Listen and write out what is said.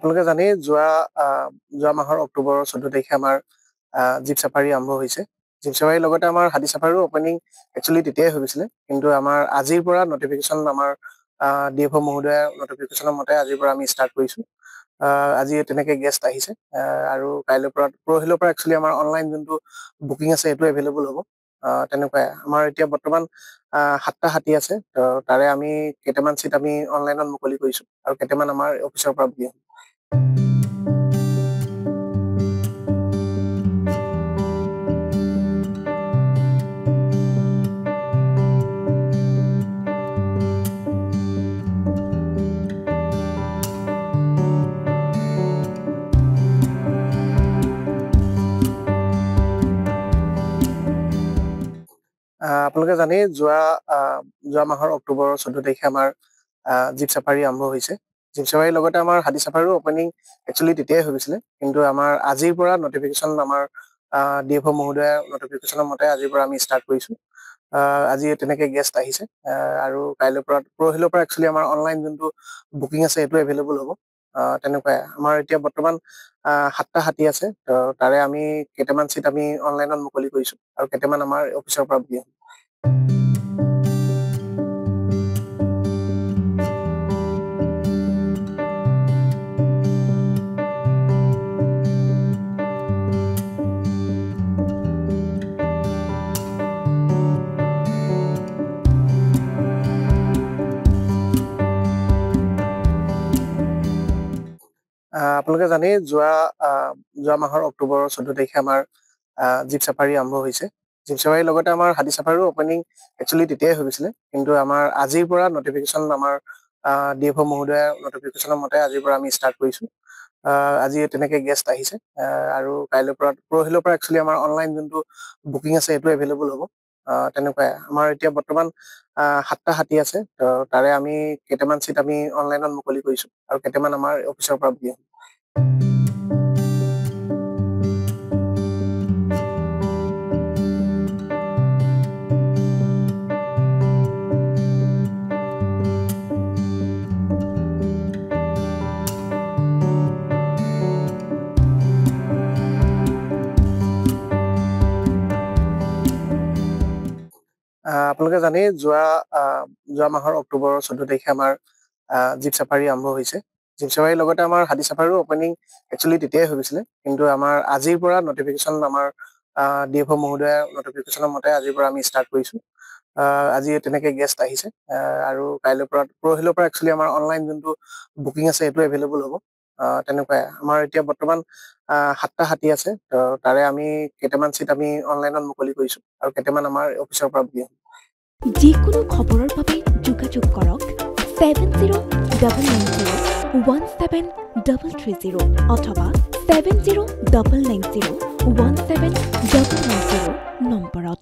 আপোনালোকে জানেই যোৱা মাহৰ অক্টোবৰৰ 14 তাৰিখে আমাৰ জীপ চাফাৰী আৰম্ভ হৈছে। জীপ চাফাৰীৰ লগতে আমাৰ হাতী চাফাৰীৰো অপেনিং একচুৱেলি তেতিয়াই হৈ গৈছিলে, কিন্তু আমাৰ আজিৰ পৰা নটিফিকেশ্যন আমাৰ ডিএফঅ মহোদয়ৰ নটিফিকেশ্যনৰ মতে আজিৰ পৰা আমি ষ্টাৰ্ট কৰিছোঁ। আজি তেনেকে গেষ্ট আহিছে আৰু পৰহিলৰ পৰা একচুৱেলি আমাৰ অনলাইন যোনটো বুকিং আছে সেইটো এভেইলেবল হ'ব। তেনেকুৱাই আমাৰ এতিয়া বৰ্তমান 7টা হাতী আছে, তাৰে আমি কেইটামান চিট আমি অনলাইনত মুকলি কৰিছোঁ আৰু কেইটামান আমাৰ অফিচৰ পৰা বুকিং হ'ব। আপোনালোকে জানেই যোৱা মাহৰ অক্টোবৰৰ 14 তাৰিখে আমাৰ জীপ চাফাৰী আৰম্ভ হৈছে। জীপ চাফাৰীৰ লগতে আমাৰ হাতী চাফাৰীৰো অপেনিং একচুৱেলি তেতিয়াই হৈ গৈছিলে, কিন্তু আমাৰ আজিৰ পৰা নটিফিকেশ্যন আমাৰ ডিএফঅ মহোদয়ৰ নটিফিকেশ্যনৰ মতে আজিৰ পৰা আমি ষ্টাৰ্ট কৰিছোঁ। আজি তেনেকে গেষ্ট আহিছে আৰু পৰহিলৰ পৰা একচুৱেলি আমাৰ অনলাইন যোনটো বুকিং আছে সেইটো এভেইলেবল হ'ব। তেনেকুৱাই আমাৰ এতিয়া বৰ্তমান 7টা হাতী আছে, তাৰে আমি কেইটামান চিট আমি অনলাইনত মুকলি কৰিছোঁ আৰু কেইটামান আমাৰ অফিচৰ পৰা বুকিং হ'ব। আপোনালোকে জানেই যোৱা মাহৰ অক্টোবৰৰ 14 তাৰিখে আমাৰ জীপ চাফাৰী আৰম্ভ হৈছে। জীপ চাফাৰীৰ লগতে আমাৰ হাতী চাফাৰীৰো অপেনিং একচুৱেলি তেতিয়াই হৈ গৈছিলে, কিন্তু আমাৰ আজিৰ পৰা নটিফিকেশ্যন আমাৰ ডিএফঅ মহোদয়ৰ নটিফিকেশ্যনৰ মতে আজিৰ পৰা আমি ষ্টাৰ্ট কৰিছোঁ। আজি তেনেকে গেষ্ট আহিছে আৰু পৰহিলৰ পৰা একচুৱেলি আমাৰ অনলাইন যোনটো বুকিং আছে সেইটো এভেইলেবল হ'ব। তেনেকুৱাই আমাৰ এতিয়া বৰ্তমান 7টা হাতী আছে, তাৰে আমি কেইটামান চিট আমি অনলাইনত মুকলি কৰিছোঁ আৰু কেইটামান আমাৰ অফিচৰ পৰা বুকিং হ'ব। আপোনালোকে জানেই যোৱা মাহৰ অক্টোবৰৰ 14 তাৰিখে আমাৰ জীপ চাফাৰী আৰম্ভ হৈছে। জীপ চাফাৰীৰ লগতে আমাৰ হাতী চাফাৰীৰো অপেনিং একচুৱেলি তেতিয়াই হৈ গৈছিলে, কিন্তু আমাৰ আজিৰ পৰা নটিফিকেশ্যন আমাৰ ডিএফঅ মহোদয়ৰ নটিফিকেশ্যনৰ মতে আজিৰ পৰা আমি ষ্টাৰ্ট কৰিছোঁ। আজি তেনেকে গেষ্ট আহিছে আৰু পৰহিলৰ পৰা একচুৱেলি আমাৰ অনলাইন যোনটো বুকিং আছে সেইটো এভেইলেবল হ'ব। তেনেকুৱাই আমাৰ এতিয়া বৰ্তমান 7টা হাতী আছে, তাৰে আমি কেইটামান চিট আমি অনলাইনত মুকলি কৰিছোঁ আৰু কেইটামান আমাৰ অফিচৰ পৰা বুকিং হ'ব। যিকোনো খবৰৰ বাবে যোগাযোগ কৰক 7099017330 অথবা 7099017390 নম্বৰত।